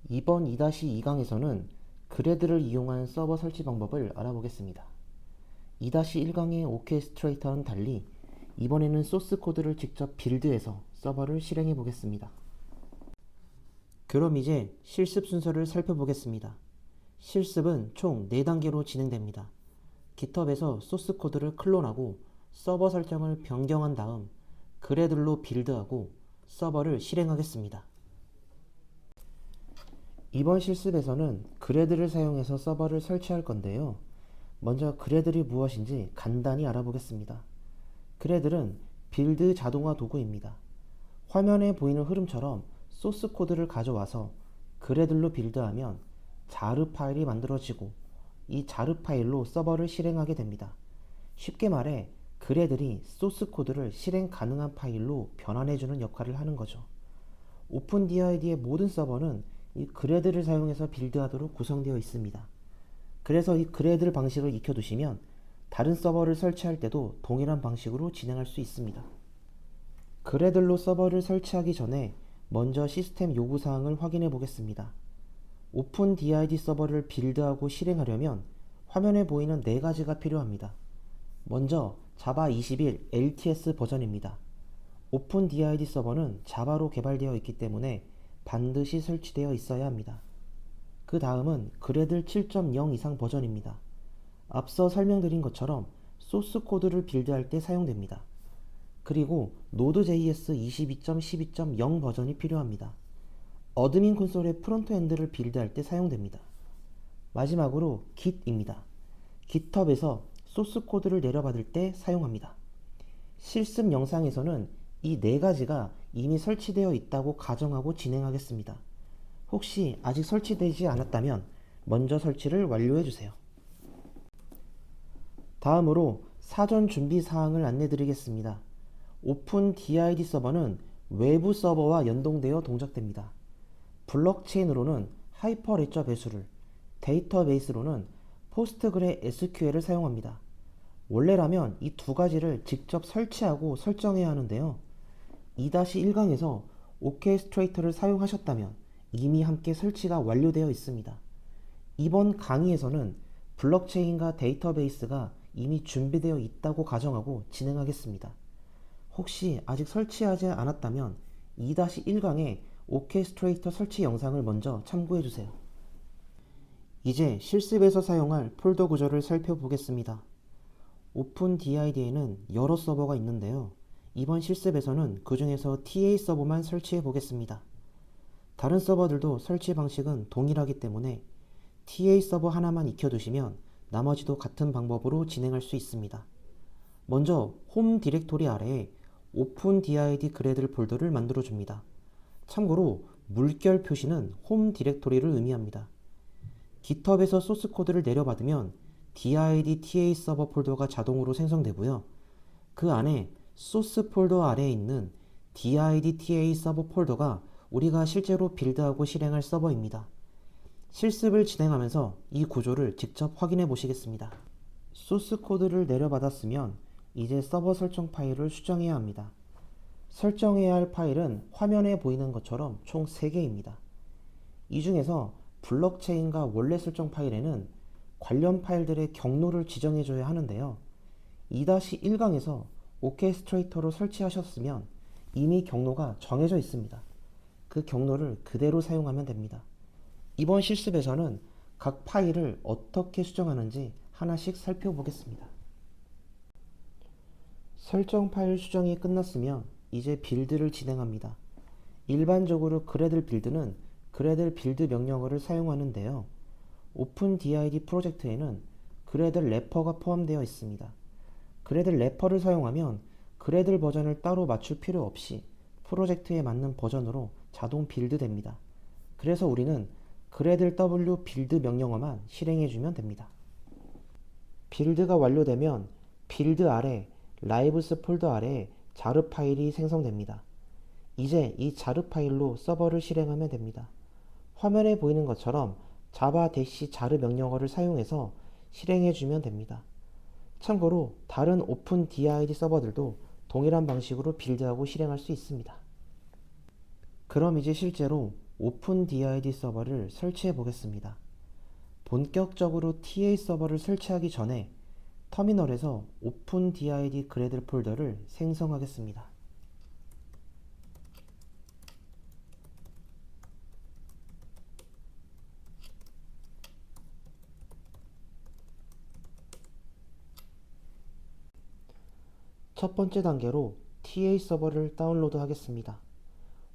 이번 2-2강에서는 그레드를 이용한 서버 설치 방법을 알아보겠습니다. 2-1강의 오케스트레이터와는 달리 이번에는 소스 코드를 직접 빌드해서 서버를 실행해 보겠습니다. 그럼 이제 실습 순서를 살펴보겠습니다. 실습은 총 4단계로 진행됩니다. 깃허브에서 소스 코드를 클론하고 서버 설정을 변경한 다음 그레들로 빌드하고 서버를 실행하겠습니다. 이번 실습에서는 그레드를 사용해서 서버를 설치할 건데요. 먼저 그레들이 무엇인지 간단히 알아보겠습니다. 그레들은 빌드 자동화 도구입니다. 화면에 보이는 흐름처럼 소스 코드를 가져와서 그레들로 빌드하면 자르 파일이 만들어지고 이 자르 파일로 서버를 실행하게 됩니다. 쉽게 말해 그레들이 소스 코드를 실행 가능한 파일로 변환해주는 역할을 하는 거죠. 오픈DID의 모든 서버는 이 그레드를 사용해서 빌드하도록 구성되어 있습니다. 그래서 이 그레드 방식을 익혀두시면 다른 서버를 설치할 때도 동일한 방식으로 진행할 수 있습니다. 그레들로 서버를 설치하기 전에 먼저 시스템 요구사항을 확인해 보겠습니다. 오픈DID 서버를 빌드하고 실행하려면 화면에 보이는 4가지가 필요합니다. 먼저 자바 21 LTS 버전입니다. 오픈DID 서버는 자바로 개발되어 있기 때문에 반드시 설치되어 있어야 합니다. 그 다음은 그레들 7.0 이상 버전입니다. 앞서 설명드린 것처럼 소스 코드를 빌드할 때 사용됩니다. 그리고 Node.js 22.12.0 버전이 필요합니다. 어드민 콘솔의 프론트엔드를 빌드할 때 사용됩니다. 마지막으로 Git입니다. 깃허브에서 소스 코드를 내려받을 때 사용합니다. 실습 영상에서는 이 4가지가 이미 설치되어 있다고 가정하고 진행하겠습니다. 혹시 아직 설치되지 않았다면 먼저 설치를 완료해 주세요. 다음으로 사전 준비 사항을 안내 드리겠습니다. 오픈DID 서버는 외부 서버와 연동되어 동작됩니다. 블록체인으로는 하이퍼레저 배수를, 데이터베이스로는 포스트그레 SQL을 사용합니다. 원래라면 이 2가지를 직접 설치하고 설정해야 하는데요. 2-1강에서 오케스트레이터를 사용하셨다면 이미 함께 설치가 완료되어 있습니다. 이번 강의에서는 블록체인과 데이터베이스가 이미 준비되어 있다고 가정하고 진행하겠습니다. 혹시 아직 설치하지 않았다면 2-1강의 오케스트레이터 설치 영상을 먼저 참고해주세요. 이제 실습에서 사용할 폴더 구조를 살펴보겠습니다. 오픈DID에는 여러 서버가 있는데요. 이번 실습에서는 그 중에서 TA 서버만 설치해 보겠습니다. 다른 서버들도 설치 방식은 동일하기 때문에 TA 서버 하나만 익혀두시면 나머지도 같은 방법으로 진행할 수 있습니다. 먼저 홈 디렉토리 아래에 오픈DID 그레들 폴더를 만들어줍니다. 참고로 물결 표시는 홈 디렉토리를 의미합니다. 깃허브에서 소스 코드를 내려받으면 DID TA 서버 폴더가 자동으로 생성되고요. 그 안에 소스 폴더 아래에 있는 DID TA 서버 폴더가 우리가 실제로 빌드하고 실행할 서버입니다. 실습을 진행하면서 이 구조를 직접 확인해 보시겠습니다. 소스 코드를 내려받았으면 이제 서버 설정 파일을 수정해야 합니다. 설정해야 할 파일은 화면에 보이는 것처럼 총 3개입니다. 이 중에서 블록체인과 원래 설정 파일에는 관련 파일들의 경로를 지정해줘야 하는데요. 2-1강에서 오케스트레이터로 설치하셨으면 이미 경로가 정해져 있습니다. 그 경로를 그대로 사용하면 됩니다. 이번 실습에서는 각 파일을 어떻게 수정하는지 하나씩 살펴보겠습니다. 설정 파일 수정이 끝났으면 이제 빌드를 진행합니다. 일반적으로 그레들 빌드는 그레들 빌드 명령어를 사용하는데요. 오픈DID 프로젝트에는 그레들 래퍼가 포함되어 있습니다. 그레들 래퍼를 사용하면 그레들 버전을 따로 맞출 필요 없이 프로젝트에 맞는 버전으로 자동 빌드됩니다. 그래서 우리는 그레들 W 빌드 명령어만 실행해주면 됩니다. 빌드가 완료되면 빌드 아래 라이브스 폴더 아래에 자르 파일이 생성됩니다. 이제 이 자르 파일로 서버를 실행하면 됩니다. 화면에 보이는 것처럼 java-자르 명령어를 사용해서 실행해주면 됩니다. 참고로 다른 오픈DID 서버들도 동일한 방식으로 빌드하고 실행할 수 있습니다. 그럼 이제 실제로 오픈DID 서버를 설치해 보겠습니다. 본격적으로 TA 서버를 설치하기 전에 터미널에서 오픈DID 그래들 폴더를 생성하겠습니다. 첫 번째 단계로 TA 서버를 다운로드 하겠습니다.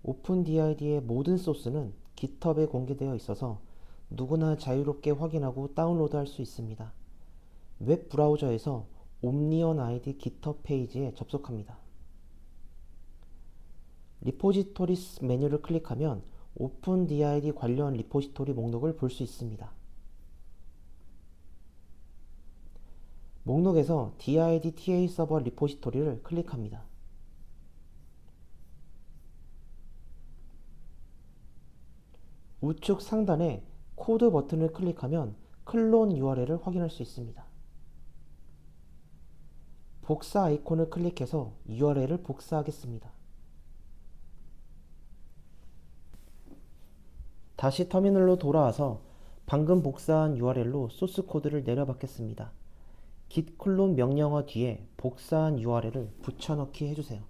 오픈DID의 모든 소스는 GitHub에 공개되어 있어서 누구나 자유롭게 확인하고 다운로드할 수 있습니다. 웹 브라우저에서 옴니언 아이디 GitHub 페이지에 접속합니다. 리포지토리스 메뉴를 클릭하면 오픈DID 관련 리포지토리 목록을 볼 수 있습니다. 목록에서 DID TA 서버 리포지토리를 클릭합니다. 우측 상단에 코드 버튼을 클릭하면 클론 URL을 확인할 수 있습니다. 복사 아이콘을 클릭해서 URL을 복사하겠습니다. 다시 터미널로 돌아와서 방금 복사한 URL로 소스 코드를 내려받겠습니다. git 클론 명령어 뒤에 복사한 URL을 붙여넣기 해주세요.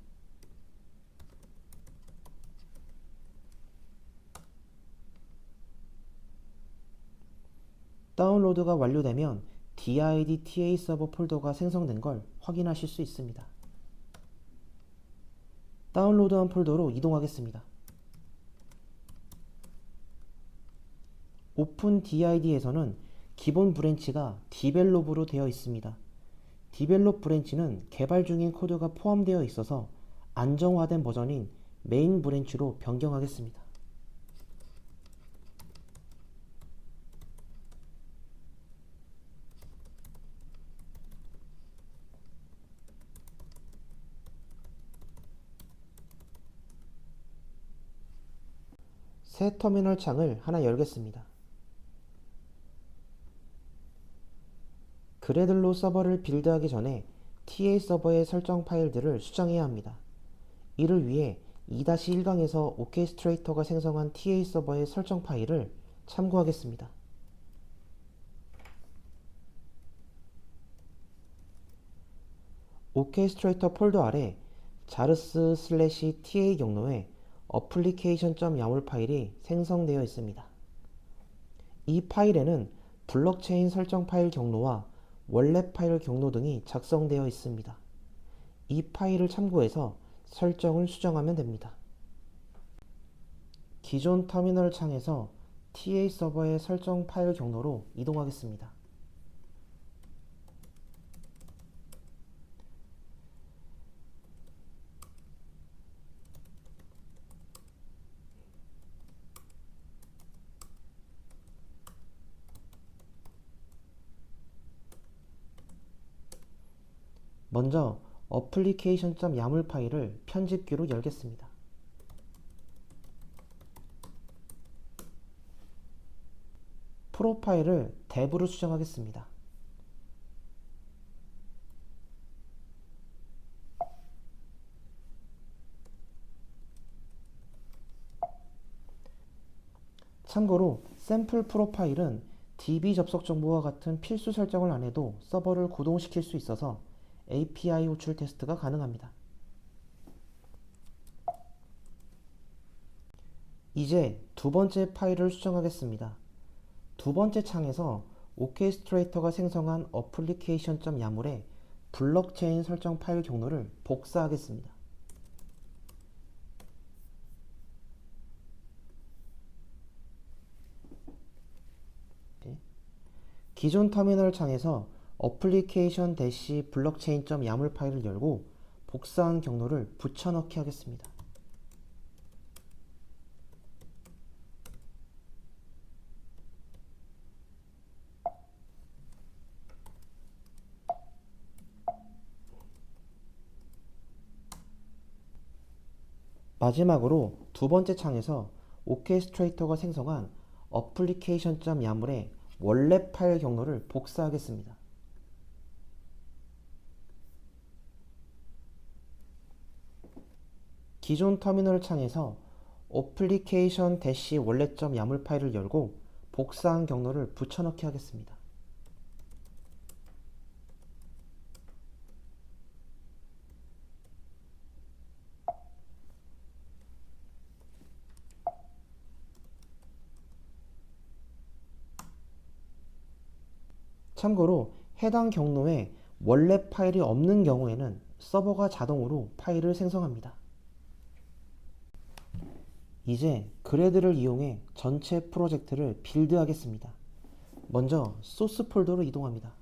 다운로드가 완료되면 DID TA 서버 폴더가 생성된 걸 확인하실 수 있습니다. 다운로드한 폴더로 이동하겠습니다. 오픈DID에서는 기본 브랜치가 디벨롭으로 되어 있습니다. 디벨롭 브랜치는 개발 중인 코드가 포함되어 있어서 안정화된 버전인 메인 브랜치로 변경하겠습니다. 새 터미널 창을 하나 열겠습니다. 그래들로 서버를 빌드하기 전에 TA 서버의 설정 파일들을 수정해야 합니다. 이를 위해 2-1강에서 오케스트레이터가 생성한 TA 서버의 설정 파일을 참고하겠습니다. 오케스트레이터 폴더 아래 자르스/TA 경로에 application.yaml 파일이 생성되어 있습니다. 이 파일에는 블록체인 설정 파일 경로와 원래 파일 경로 등이 작성되어 있습니다. 이 파일을 참고해서 설정을 수정하면 됩니다. 기존 터미널 창에서 TA 서버의 설정 파일 경로로 이동하겠습니다. 먼저 application.yaml 파일을 편집기로 열겠습니다. 프로파일을 dev로 수정하겠습니다. 참고로 샘플 프로파일은 DB 접속 정보와 같은 필수 설정을 안 해도 서버를 구동시킬 수 있어서 API 호출 테스트가 가능합니다. 이제 두 번째 파일을 수정하겠습니다. 두 번째 창에서 오케스트레이터가 생성한 application.yaml에 블록체인 설정 파일 경로를 복사하겠습니다. 기존 터미널 창에서 application-blockchain.yaml 파일을 열고 복사한 경로를 붙여넣기 하겠습니다. 마지막으로 두 번째 창에서 오케스트레이터가 생성한 application.yaml의 원래 파일 경로를 복사하겠습니다. 기존 터미널 창에서 application wallet.yaml 파일을 열고 복사한 경로를 붙여넣기 하겠습니다. 참고로 해당 경로에 원래 파일이 없는 경우에는 서버가 자동으로 파일을 생성합니다. 이제 그레드를 이용해 전체 프로젝트를 빌드하겠습니다. 먼저 소스 폴더로 이동합니다.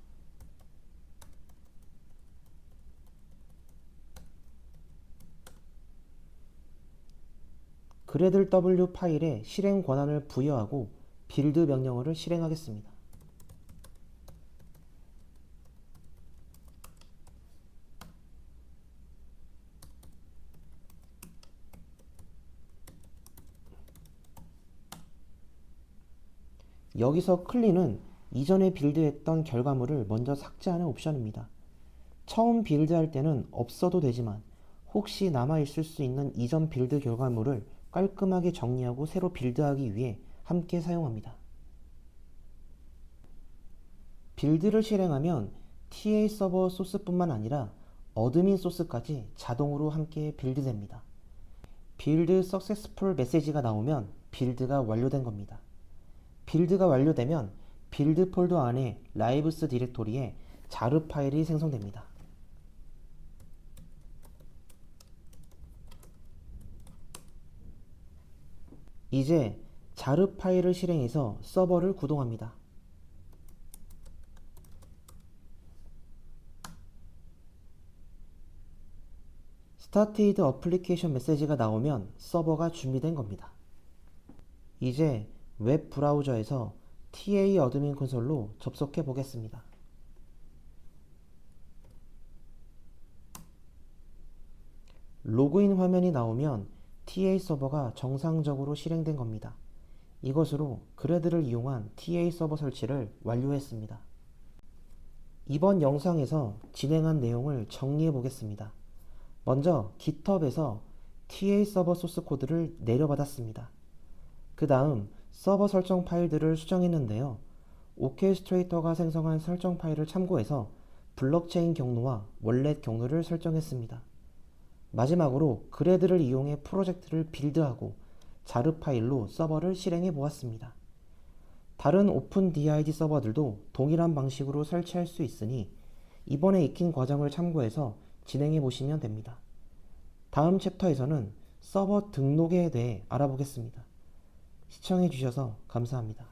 그레들 W 파일에 실행 권한을 부여하고 빌드 명령어를 실행하겠습니다. 여기서 클린은 이전에 빌드했던 결과물을 먼저 삭제하는 옵션입니다. 처음 빌드할 때는 없어도 되지만 혹시 남아있을 수 있는 이전 빌드 결과물을 깔끔하게 정리하고 새로 빌드하기 위해 함께 사용합니다. 빌드를 실행하면 TA 서버 소스뿐만 아니라 어드민 소스까지 자동으로 함께 빌드됩니다. 빌드 석세스풀 메시지가 나오면 빌드가 완료된 겁니다. 빌드가 완료되면 빌드 폴더 안에 라이브스 디렉토리에 자르 파일이 생성됩니다. 이제 자르 파일을 실행해서 서버를 구동합니다. 스타티드 어플리케이션 메시지가 나오면 서버가 준비된 겁니다. 이제 웹 브라우저에서 TA 어드민 콘솔로 접속해 보겠습니다. 로그인 화면이 나오면 TA 서버가 정상적으로 실행된 겁니다. 이것으로 그레드를 이용한 TA 서버 설치를 완료했습니다. 이번 영상에서 진행한 내용을 정리해 보겠습니다. 먼저 GitHub에서 TA 서버 소스 코드를 내려받았습니다. 그 다음 서버 설정 파일들을 수정했는데요. 오케스트레이터가 생성한 설정 파일을 참고해서 블록체인 경로와 월렛 경로를 설정했습니다. 마지막으로 그레드를 이용해 프로젝트를 빌드하고 자르 파일로 서버를 실행해 보았습니다. 다른 오픈DID 서버들도 동일한 방식으로 설치할 수 있으니 이번에 익힌 과정을 참고해서 진행해 보시면 됩니다. 다음 챕터에서는 서버 등록에 대해 알아보겠습니다. 시청해 주셔서 감사합니다.